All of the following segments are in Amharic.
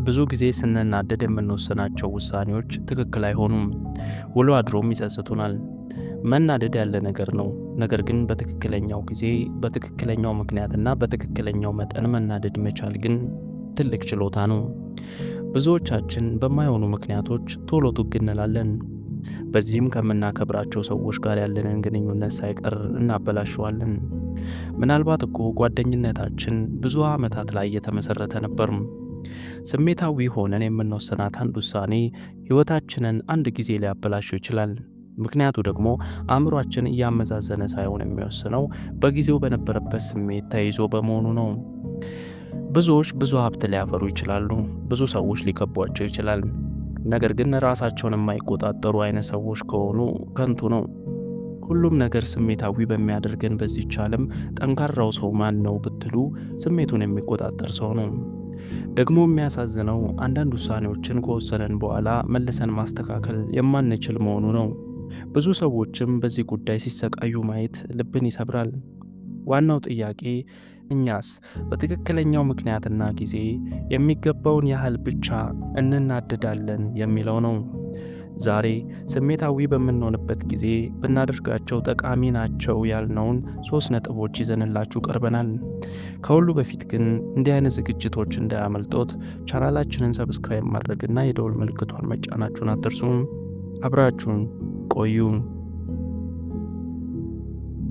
ብዙ ጊዜ ስንናደድ የምንወስናቸው ውሳኔዎች ትክክል አይሆኑም። ውሎ አድሮም ይጸጽቱናል። መናደድ ያለ ነገር ነው። ነገር ግን በትክክለኛው ጊዜ፣ በትክክለኛው ምክንያትና በትክክለኛው መጠን መናደድ መቻል ግን ትልቅ ችሎታ ነው። ብዙዎቻችን በማይሆኑ ምክንያቶች ቶሎ ቱግ እንላለን። በዚህም ከምናከብራቸው ሰዎች ጋር ያለንን ግንኙነት ሳይቀር እናበላሸዋለን። ምናልባት እኮ ጓደኝነታችን ብዙ ዓመታት ላይ የተመሠረተ ነበር። ስሜታዊ ሆነን የምንወስናት አንድ ውሳኔ ሕይወታችንን አንድ ጊዜ ሊያበላሸው ይችላል። ምክንያቱ ደግሞ አእምሯችን እያመዛዘነ ሳይሆን የሚወስነው በጊዜው በነበረበት ስሜት ተይዞ በመሆኑ ነው። ብዙዎች ብዙ ሀብት ሊያፈሩ ይችላሉ፣ ብዙ ሰዎች ሊከቧቸው ይችላል። ነገር ግን ራሳቸውን የማይቆጣጠሩ አይነት ሰዎች ከሆኑ ከንቱ ነው። ሁሉም ነገር ስሜታዊ በሚያደርገን በዚህች ዓለም ጠንካራው ሰው ማን ነው ብትሉ ስሜቱን የሚቆጣጠር ሰው ነው። ደግሞ የሚያሳዝነው አንዳንድ ውሳኔዎችን ከወሰነን በኋላ መልሰን ማስተካከል የማንችል መሆኑ ነው። ብዙ ሰዎችም በዚህ ጉዳይ ሲሰቃዩ ማየት ልብን ይሰብራል። ዋናው ጥያቄ እኛስ በትክክለኛው ምክንያትና ጊዜ የሚገባውን ያህል ብቻ እንናደዳለን የሚለው ነው። ዛሬ ስሜታዊ በምንሆንበት ጊዜ ብናደርጋቸው ጠቃሚ ናቸው ያልነውን 3 ነጥቦች ይዘንላችሁ ቀርበናል። ከሁሉ በፊት ግን እንዲህ አይነት ዝግጅቶች እንዳያመልጦት ቻናላችንን ሰብስክራይብ ማድረግና የደወል ምልክቷን መጫናችሁን አትርሱም። አብራችሁን ቆዩ።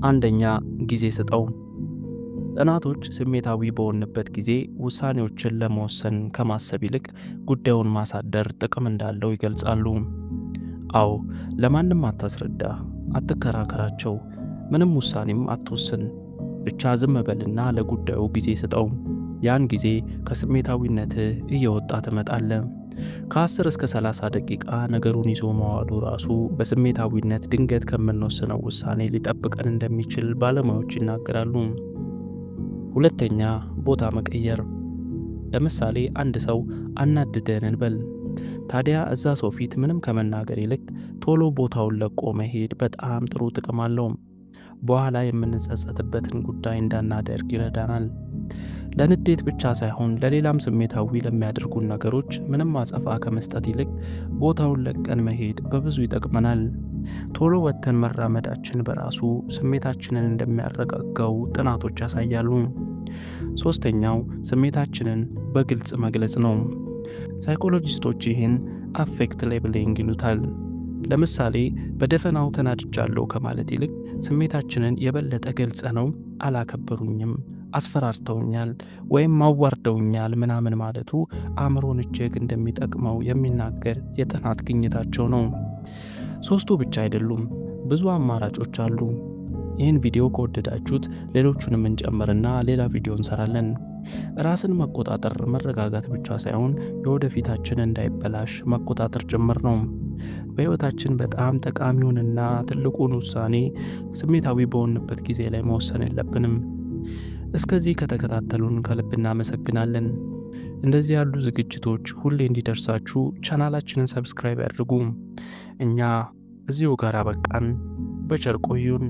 አንደኛ፣ ጊዜ ስጠው። ጥናቶች ስሜታዊ በሆንበት ጊዜ ውሳኔዎችን ለመወሰን ከማሰብ ይልቅ ጉዳዩን ማሳደር ጥቅም እንዳለው ይገልጻሉ። አዎ፣ ለማንም አታስረዳ፣ አትከራከራቸው፣ ምንም ውሳኔም አትወስን። ብቻ ዝም በልና ለጉዳዩ ጊዜ ስጠው። ያን ጊዜ ከስሜታዊነትህ እየወጣ ትመጣለህ። ከ10 እስከ 30 ደቂቃ ነገሩን ይዞ መዋሉ ራሱ በስሜታዊነት ድንገት ከምንወስነው ውሳኔ ሊጠብቀን እንደሚችል ባለሙያዎች ይናገራሉ። ሁለተኛ፣ ቦታ መቀየር። ለምሳሌ አንድ ሰው አናድደን እንበል። ታዲያ እዛ ሰው ፊት ምንም ከመናገር ይልቅ ቶሎ ቦታውን ለቆ መሄድ በጣም ጥሩ ጥቅም አለው። በኋላ የምንጸጸትበትን ጉዳይ እንዳናደርግ ይረዳናል። ለንዴት ብቻ ሳይሆን ለሌላም ስሜታዊ ለሚያደርጉን ነገሮች ምንም አጸፋ ከመስጠት ይልቅ ቦታውን ለቀን መሄድ በብዙ ይጠቅመናል። ቶሎ ወጥተን መራመዳችን በራሱ ስሜታችንን እንደሚያረጋጋው ጥናቶች ያሳያሉ። ሶስተኛው፣ ስሜታችንን በግልጽ መግለጽ ነው። ሳይኮሎጂስቶች ይህን አፌክት ሌብሊንግ ይሉታል። ለምሳሌ በደፈናው ተናድጃለሁ ከማለት ይልቅ ስሜታችንን የበለጠ ገልጸ ነው አላከበሩኝም፣ አስፈራርተውኛል ወይም አዋርደውኛል ምናምን ማለቱ አእምሮን እጅግ እንደሚጠቅመው የሚናገር የጥናት ግኝታቸው ነው። 3ቱ ብቻ አይደሉም፣ ብዙ አማራጮች አሉ። ይህን ቪዲዮ ከወደዳችሁት ሌሎቹንም እንጨምርና ሌላ ቪዲዮ እንሰራለን። ራስን መቆጣጠር መረጋጋት ብቻ ሳይሆን የወደፊታችን እንዳይበላሽ መቆጣጠር ጭምር ነው። በሕይወታችን በጣም ጠቃሚውንና ትልቁን ውሳኔ ስሜታዊ በሆንበት ጊዜ ላይ መወሰን የለብንም። እስከዚህ ከተከታተሉን ከልብ እናመሰግናለን። እንደዚህ ያሉ ዝግጅቶች ሁሌ እንዲደርሳችሁ ቻናላችንን ሰብስክራይብ ያድርጉ። እኛ እዚሁ ጋር አበቃን። በቸር ቆዩን።